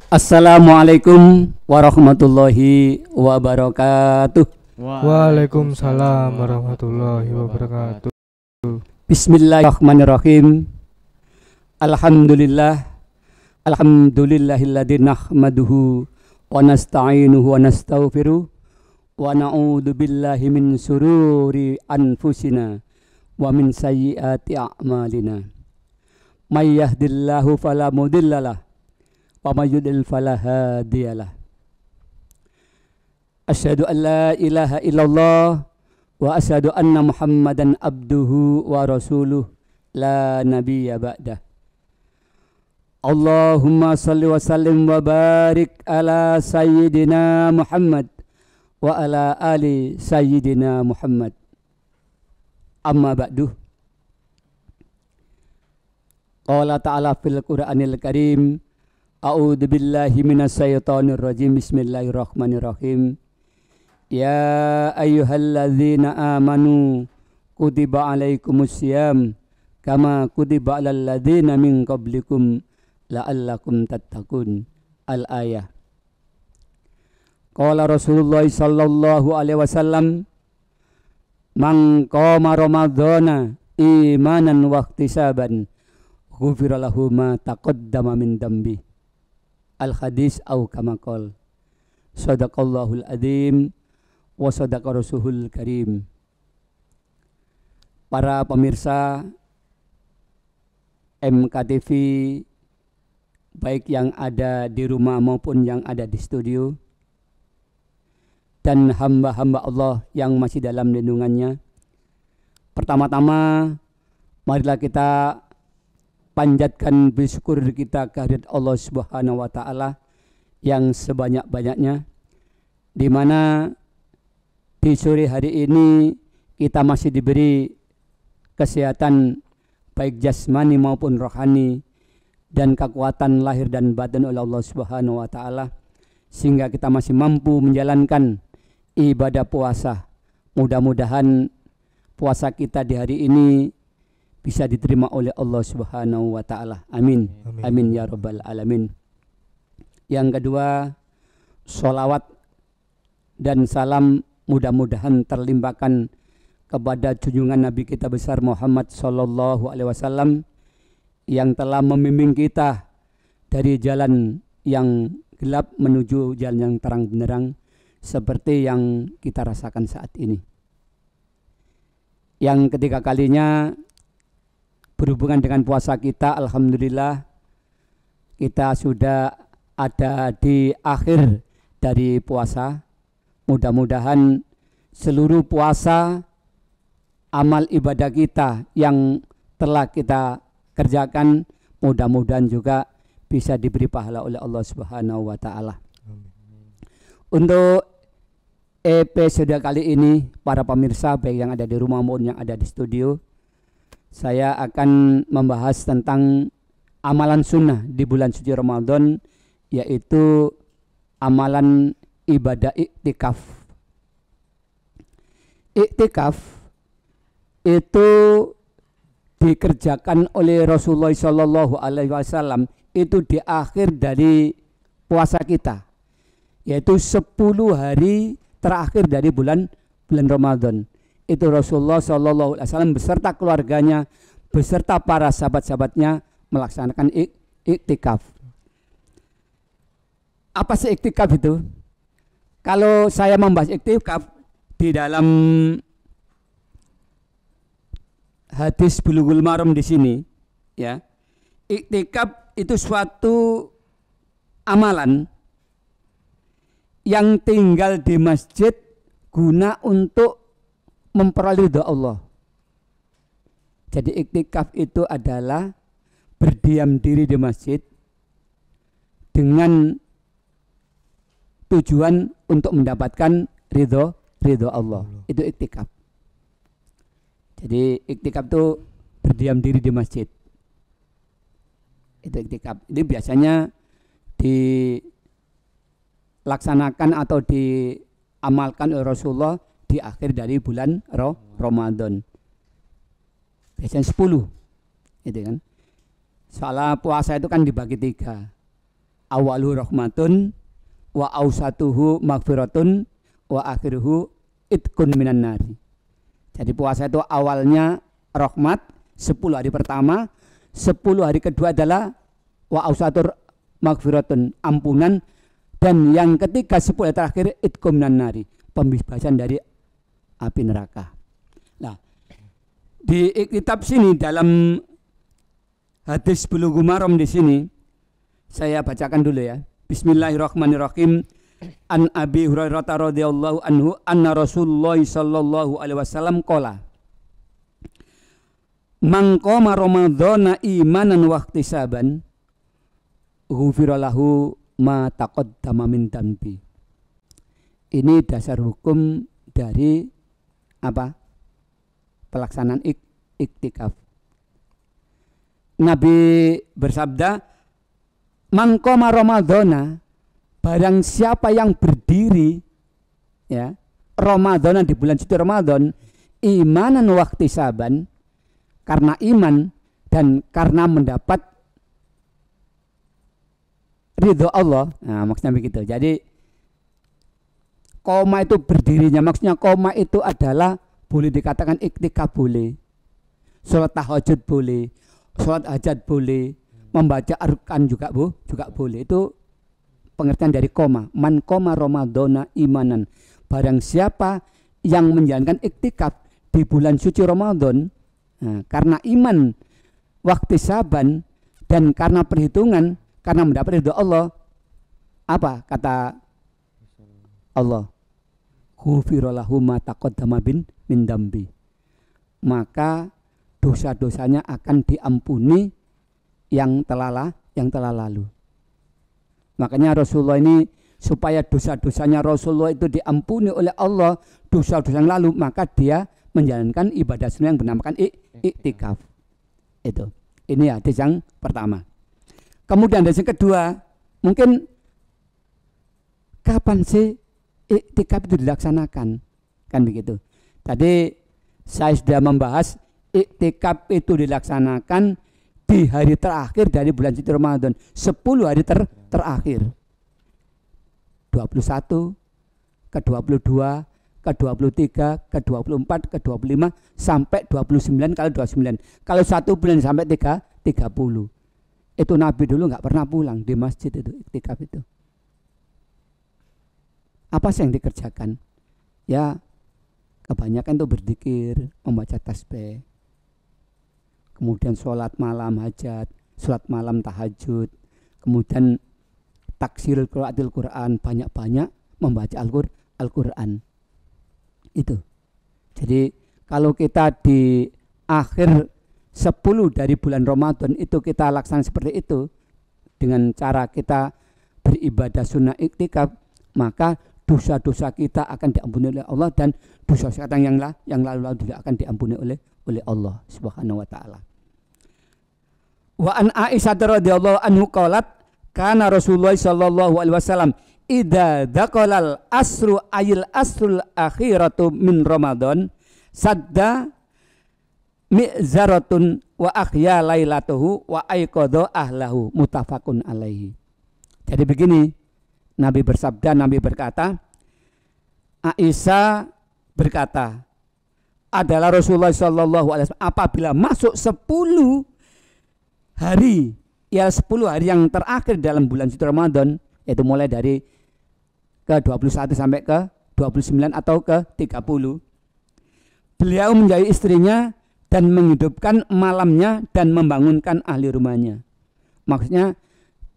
Assalamualaikum warahmatullahi wabarakatuh. Waalaikumsalam warahmatullahi wabarakatuh. Bismillahirrahmanirrahim. Alhamdulillahilladzi nahmaduhu wa nasta'inuhu wa nastaghfiruh wa na'udzu billahi min sururi anfusina wa min sayyiati a'malina. May yahdihillahu fala mudhillalah wa may yudlil fala hadiyalah. Asyhadu an la ilaha illallah wa asyhadu anna Muhammadan abduhu wa rasuluh la nabiyya ba'dah. Allahumma salli wa sallim wa barik ala sayyidina Muhammad wa ala ali sayyidina Muhammad. Amma ba'du. Qala ta'ala fil Qur'anil Karim, a'udzu billahi minasyaitonir rajim. Bismillahirrahmanirrahim. Ya ayyuhalladzina amanu kutiba alaikumusiyam kama kutiba alal ladzina min qablikum la'allakum tattaqun. Al-ayah. Qala Rasulullah sallallahu alaihi wasallam, man qama ramadhana imanan wa ihtisaban ghufira lahu ma taqaddama min dambi. Al-hadis au kama qol. Shadaqallahul adzim wa shadaqa rasulul karim. Para pemirsa MKTV, baik yang ada di rumah maupun yang ada di studio, dan hamba-hamba Allah yang masih dalam lindungannya. Pertama-tama marilah kita panjatkan bersyukur kita kehadirat Allah Subhanahu wa taala yang sebanyak-banyaknya, di mana di sore hari ini kita masih diberi kesehatan baik jasmani maupun rohani dan kekuatan lahir dan batin oleh Allah Subhanahu wa taala, sehingga kita masih mampu menjalankan ibadah puasa. Mudah-mudahan puasa kita di hari ini bisa diterima oleh Allah Subhanahu wa taala. Amin. Amin ya rabbal alamin. Yang kedua, sholawat dan salam mudah-mudahan terlimpahkan kepada junjungan Nabi kita besar Muhammad sallallahu alaihi wasallam yang telah membimbing kita dari jalan yang gelap menuju jalan yang terang benderang seperti yang kita rasakan saat ini. Yang ketiga kalinya berhubungan dengan puasa kita, alhamdulillah kita sudah ada di akhir dari puasa. Mudah-mudahan seluruh puasa, amal ibadah kita yang telah kita kerjakan, mudah-mudahan juga bisa diberi pahala oleh Allah Subhanahu wa taala. Untuk episode kali ini, para pemirsa baik yang ada di rumah maupun yang ada di studio, saya akan membahas tentang amalan sunnah di bulan suci Ramadan, yaitu amalan ibadah iktikaf. Iktikaf itu dikerjakan oleh Rasulullah Shallallahu Alaihi Wasallam itu di akhir dari puasa kita, yaitu 10 hari terakhir dari bulan Ramadan. Itu Rasulullah Shallallahu Alaihi Wasallam beserta keluarganya, beserta para sahabat-sahabatnya melaksanakan iktikaf. Apa sih iktikaf itu? Kalau saya membahas iktikaf di dalam hadis Bulughul Maram di sini, ya, iktikaf itu suatu amalan yang tinggal di masjid guna untuk memperoleh ridha Allah. Jadi iktikaf itu adalah berdiam diri di masjid dengan tujuan untuk mendapatkan ridha Allah. Itu iktikaf. Jadi iktikaf itu berdiam diri di masjid. Itu iktikaf. Ini biasanya dilaksanakan atau diamalkan oleh Rasulullah di akhir dari bulan Ramadan. Biasanya 10. Gitu kan. Soalnya puasa itu kan dibagi 3. awaluhu rahmatun wa ausatuhu maghfiratun wa akhiruhu itqun minan nari. Jadi puasa itu awalnya rahmat 10 hari pertama, 10 hari kedua adalah wa ausatur maghfiratun, ampunan, dan yang ketiga 10 hari terakhir itqun minan nari, pembebasan dari api neraka. Nah, di kitab sini dalam hadis Bulughul Maram di sini saya bacakan dulu ya. Bismillahirrahmanirrahim. An Abi Hurairah radhiyallahu anhu anna Rasulullah sallallahu alaihi wasallam qala man qama ramadhana imanan wa ihtisaban ghufira lahu ma taqaddama min dhanbi. Ini dasar hukum dari apa? Pelaksanaan iktikaf. Nabi bersabda, man qama ramadhana, barang siapa yang berdiri ya Ramadan di bulan suci Ramadan imanan wa ihtisaban, karena iman dan karena mendapat ridho Allah. Nah, maksudnya begitu. Jadi koma itu berdirinya, maksudnya koma itu adalah boleh dikatakan iktikaf boleh, sholat tahajud boleh, sholat hajat boleh, membaca arkan juga boleh. Itu pengertian dari koma. Man koma Ramadhana imanan, barang siapa yang menjalankan iktikaf di bulan suci Ramadan, nah, karena iman waktu saban dan karena perhitungan, karena mendapat ridho Allah, apa kata Allah? Ghufira lahu ma taqaddama min dambi, maka dosa-dosanya akan diampuni yang telah lalu. Makanya Rasulullah ini supaya dosa-dosanya Rasulullah itu diampuni oleh Allah, dosa-dosa yang lalu, maka dia menjalankan ibadah sunnah yang bernamakan iktikaf. Itu. Ini hadis yang pertama. Kemudian hadis yang kedua, mungkin kapan sih iktikaf itu dilaksanakan? Kan begitu. Tadi saya sudah membahas iktikaf itu dilaksanakan di hari terakhir dari bulan suci Ramadan, 10 hari terakhir. 21, ke-22, ke-23, ke-24, ke-25 sampai 29 kalau 29. Kalau 1 bulan sampai 30. Itu Nabi dulu nggak pernah pulang di masjid itu iktikaf itu. Apa sih yang dikerjakan? Ya kebanyakan itu berzikir, membaca tasbih. Kemudian sholat malam hajat, sholat malam tahajud, kemudian taksirul qiraatil Quran, banyak-banyak membaca Al-Quran. Itu. Jadi kalau kita di akhir 10 dari bulan Ramadan itu kita laksanakan seperti itu, dengan cara kita beribadah sunnah iktikaf, maka dosa-dosa kita akan diampuni oleh Allah, dan dosa-dosa yang lalu juga akan diampuni oleh Allah Subhanahu wa taala. Wa an Aisyah radhiyallahu anhu qalat kana Rasulullah sallallahu alaihi wasallam idza dzaqalal asru ayil asrul akhiratu min Ramadan sadda mi'zaratun wa akhya lailatuhu wa aiqadha ahlahu, muttafaqun alaihi. Jadi begini, Nabi bersabda, Nabi berkata, Aisyah berkata, adalah Rasulullah sallallahu alaihi wasallam apabila masuk 10 hari, ya 10 hari yang terakhir dalam bulan suci Ramadan, yaitu mulai dari ke-21 sampai ke-29 atau ke-30, beliau menjadi istrinya dan menghidupkan malamnya dan membangunkan ahli rumahnya. Maksudnya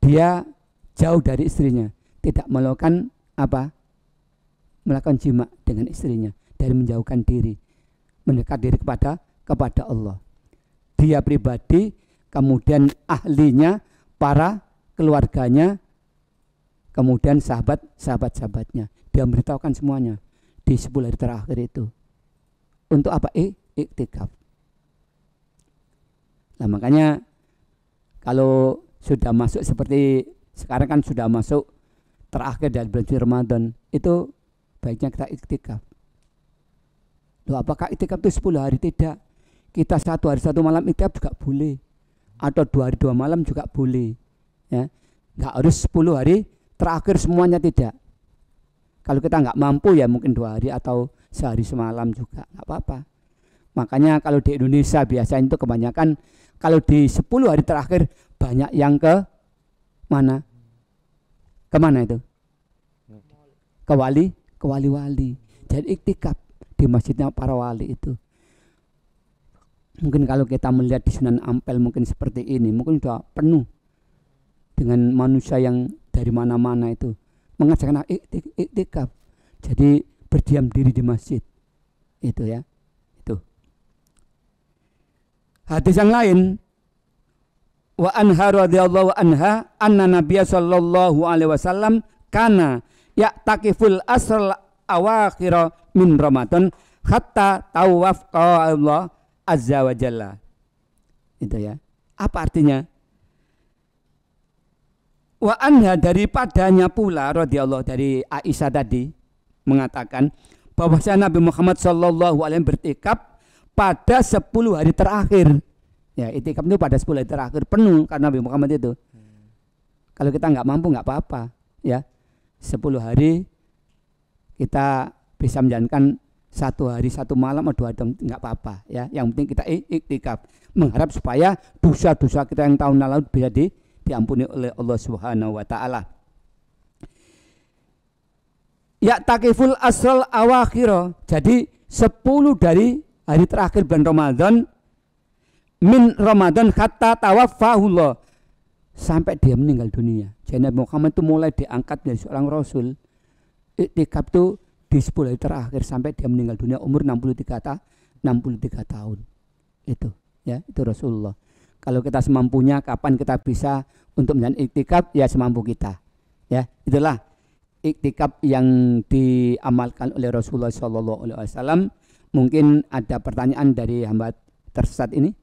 dia jauh dari istrinya, tidak melakukan apa? Melakukan jima dengan istrinya, dari menjauhkan diri, mendekat diri kepada Allah. Dia pribadi, kemudian ahlinya, para keluarganya, kemudian sahabat-sahabatnya. Dia memberitahukan semuanya di 10 hari terakhir itu. Untuk apa? Iktikaf. Nah, makanya kalau sudah masuk seperti sekarang kan sudah masuk terakhir dari bulan Ramadan, itu baiknya kita iktikaf. Loh, apakah iktikaf itu 10 hari? Tidak. Kita 1 hari 1 malam iktikaf juga boleh, atau 2 hari 2 malam juga boleh, ya. Nggak harus 10 hari terakhir semuanya, tidak. Kalau kita nggak mampu ya mungkin 2 hari atau sehari semalam juga nggak apa-apa. Makanya kalau di Indonesia biasanya itu kebanyakan kalau di 10 hari terakhir banyak yang ke mana? Kemana itu? Ke wali-wali. Jadi iktikaf di masjidnya para wali itu. Mungkin kalau kita melihat di Sunan Ampel mungkin seperti ini, mungkin sudah penuh dengan manusia yang dari mana-mana itu mengerjakan iktikaf. Jadi berdiam diri di masjid. Itu ya. Itu. Hadis yang lain, wa anha radhiyallahu anha anna nabiyya sallallahu alaihi wasallam kana ya'takiful asral awakhir min Ramadan hatta tawafqa Allah azza wa jalla. Itu ya. Apa artinya? Wa anha, daripadanya pula radhiyallahu, dari Aisyah tadi mengatakan bahwasanya Nabi Muhammad sallallahu alaihi wasallam beriktikaf pada 10 hari terakhir. Ya, iktikaf itu pada 10 hari terakhir penuh karena Nabi Muhammad itu. Kalau kita nggak mampu nggak apa-apa, ya. 10 hari kita bisa menjalankan 1 hari 1 malam atau 2 hari nggak apa-apa, ya. Yang penting kita iktikaf, mengharap supaya dosa-dosa kita yang tahun lalu bisa diampuni oleh Allah Subhanahu wa taala. Ya takiful asral awakhir. Jadi 10 dari hari terakhir bulan Ramadan min Ramadan hatta tawaffahullah, sampai dia meninggal dunia. Jadi Nabi Muhammad itu mulai diangkat dari seorang rasul. Iktikaf itu di 10 hari terakhir sampai dia meninggal dunia umur 63 tahun. Itu ya, itu Rasulullah. Kalau kita semampunya, kapan kita bisa untuk menjalani iktikaf, ya semampu kita. Ya, itulah iktikaf yang diamalkan oleh Rasulullah SAW. Mungkin ada pertanyaan dari hamba tersesat ini.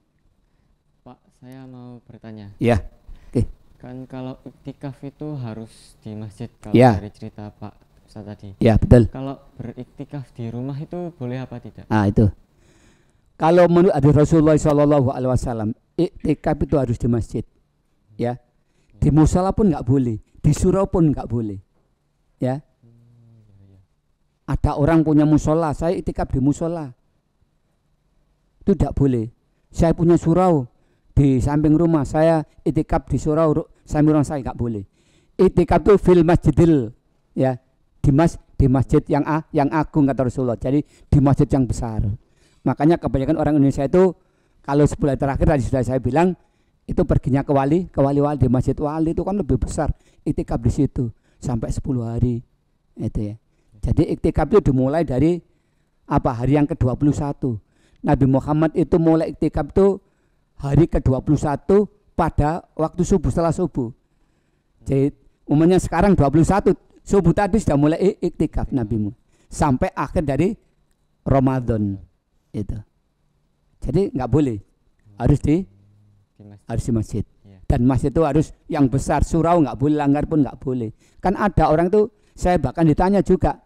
Pak, saya mau bertanya. Ya, oke. Kan kalau iktikaf itu harus di masjid kalau ya, dari cerita Pak Ustaz tadi. Ya, betul. Kalau beriktikaf di rumah itu boleh apa tidak? Ah, itu. Kalau menurut hadis Rasulullah SAW, iktikaf itu harus di masjid, ya. Di musala pun nggak boleh, di surau pun nggak boleh, ya. Ada orang punya musola, saya iktikaf di musola, itu tidak boleh. Saya punya surau di samping rumah, saya iktikaf di surau samping rumah saya, nggak boleh. Iktikaf itu fil masjidil, ya, di masjid yang agung kata Rasulullah. Jadi di masjid yang besar. Makanya kebanyakan orang Indonesia itu kalau 10 hari terakhir tadi sudah saya bilang itu perginya ke wali di masjid wali, itu kan lebih besar. Iktikaf di situ sampai 10 hari itu ya. Jadi iktikaf itu dimulai dari hari yang ke-21. Nabi Muhammad itu mulai iktikaf itu hari ke-21 pada waktu subuh, setelah subuh. Jadi umumnya sekarang 21 subuh tadi sudah mulai iktikaf Nabi sampai akhir dari Ramadan. Itu. Jadi nggak boleh, harus di masjid. Ya. Dan masjid itu harus yang besar, surau nggak boleh, langgar pun nggak boleh. Kan ada orang tuh, saya bahkan ditanya juga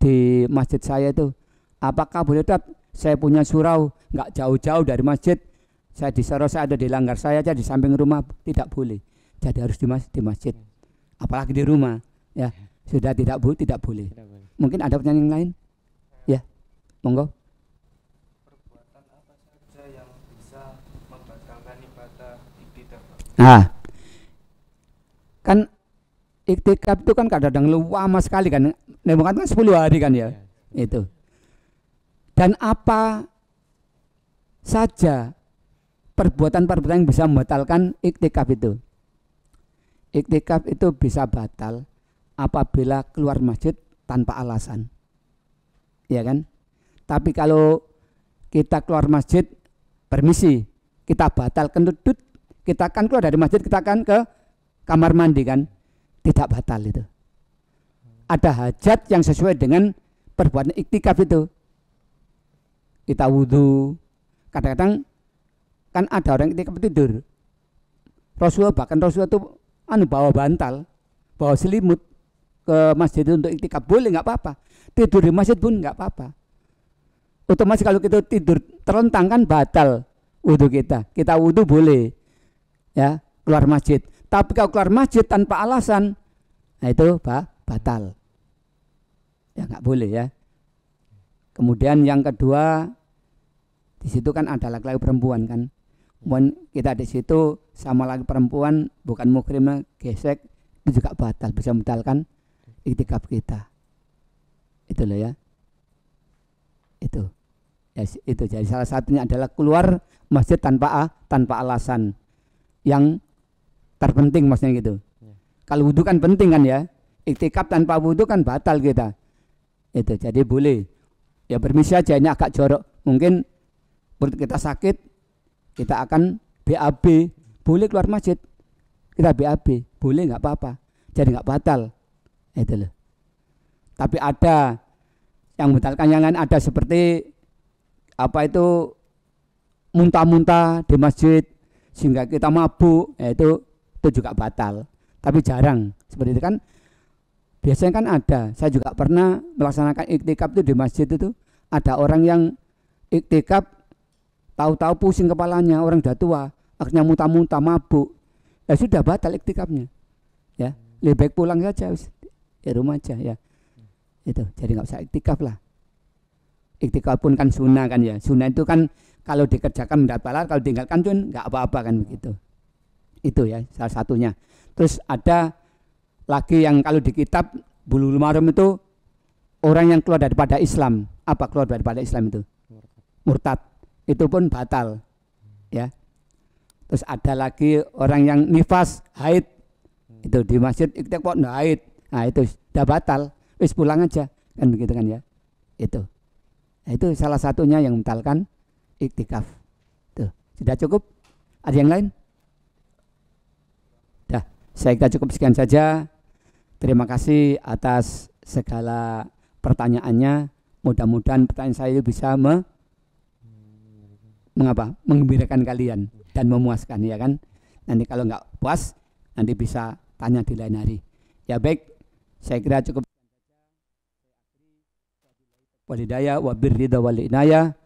di masjid saya itu, apakah boleh tetap saya punya surau nggak jauh-jauh dari masjid, saya di surau, saya ada di langgar saya aja di samping rumah, tidak boleh. Jadi harus di masjid. Apalagi di rumah, ya sudah tidak boleh. Mungkin ada pertanyaan yang lain, ya, monggo. Kan iktikaf itu kan kadang-kadang lama sekali kan, kan 10 hari kan ya, itu. Dan apa saja perbuatan-perbuatan yang bisa membatalkan iktikaf itu? Iktikaf itu bisa batal apabila keluar masjid tanpa alasan, ya kan? Tapi kalau kita keluar masjid, permisi, kita batalkan duduk, kita akan keluar dari masjid, kita akan ke kamar mandi kan, tidak batal itu. Ada hajat yang sesuai dengan perbuatan iktikaf itu. Kita wudhu, kadang-kadang kan ada orang iktikaf tidur. Rasulullah itu bawa bantal, bawa selimut ke masjid untuk iktikaf, boleh, nggak apa-apa. Tidur di masjid pun nggak apa-apa. Otomatis kalau kita tidur terlentang kan batal wudhu kita. Kita wudhu boleh, ya, keluar masjid. Tapi kalau keluar masjid tanpa alasan, nah itu batal. Ya nggak boleh ya. Kemudian yang kedua, di situ kan ada laki-laki perempuan kan. Kemudian kita di situ sama laki perempuan bukan muhrimnya gesek, itu juga batal, bisa membatalkan iktikaf kita. Itu loh ya. Itu. Ya, itu jadi salah satunya adalah keluar masjid tanpa alasan. Yang terpenting maksudnya gitu. Kalau wudhu kan penting kan ya. Iktikaf tanpa wudhu kan batal kita. Itu jadi boleh. Ya permisi aja, ini agak jorok. Mungkin perut kita sakit, kita akan BAB, boleh keluar masjid. Kita BAB, boleh nggak apa-apa. Jadi nggak batal. Itu loh. Tapi ada yang membatalkan yang lain, ada seperti apa itu muntah-muntah di masjid sehingga kita mabuk, itu juga batal. Tapi jarang seperti itu kan. Biasanya kan ada, saya juga pernah melaksanakan iktikaf itu di masjid itu, ada orang yang iktikaf tahu-tahu pusing kepalanya, orang udah tua, akhirnya muntah-muntah mabuk. Ya sudah batal iktikafnya. Ya, lebih baik pulang saja di rumah aja ya. Itu, jadi nggak usah iktikaf lah. Iktikaf pun kan sunnah kan ya. Sunnah itu kan kalau dikerjakan mendapat pahala, kalau ditinggalkan pun nggak apa-apa kan begitu. Itu ya salah satunya. Terus ada lagi yang kalau di kitab Bulughul Maram itu orang yang keluar daripada Islam. Apa keluar daripada Islam itu? Murtad. Itu pun batal. Ya. Terus ada lagi orang yang nifas, haid. Itu di masjid iktikaf haid. Nah itu sudah batal. Wis pulang aja kan begitu kan ya. Itu. Nah, itu salah satunya yang membatalkan iktikaf. Tuh, sudah cukup? Ada yang lain? Dah, saya kira cukup sekian saja. Terima kasih atas segala pertanyaannya. Mudah-mudahan pertanyaan saya bisa menggembirakan kalian dan memuaskan ya kan. Nanti kalau nggak puas, nanti bisa tanya di lain hari. Ya baik, saya kira cukup. Walhidayah wa birridha wal inayah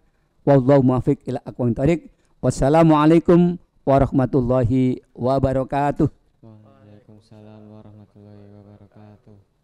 wallahu muwaffiq ila aqwamit thoriq. Wassalamualaikum warahmatullahi wabarakatuh. Waalaikumsalam warahmatullahi wabarakatuh.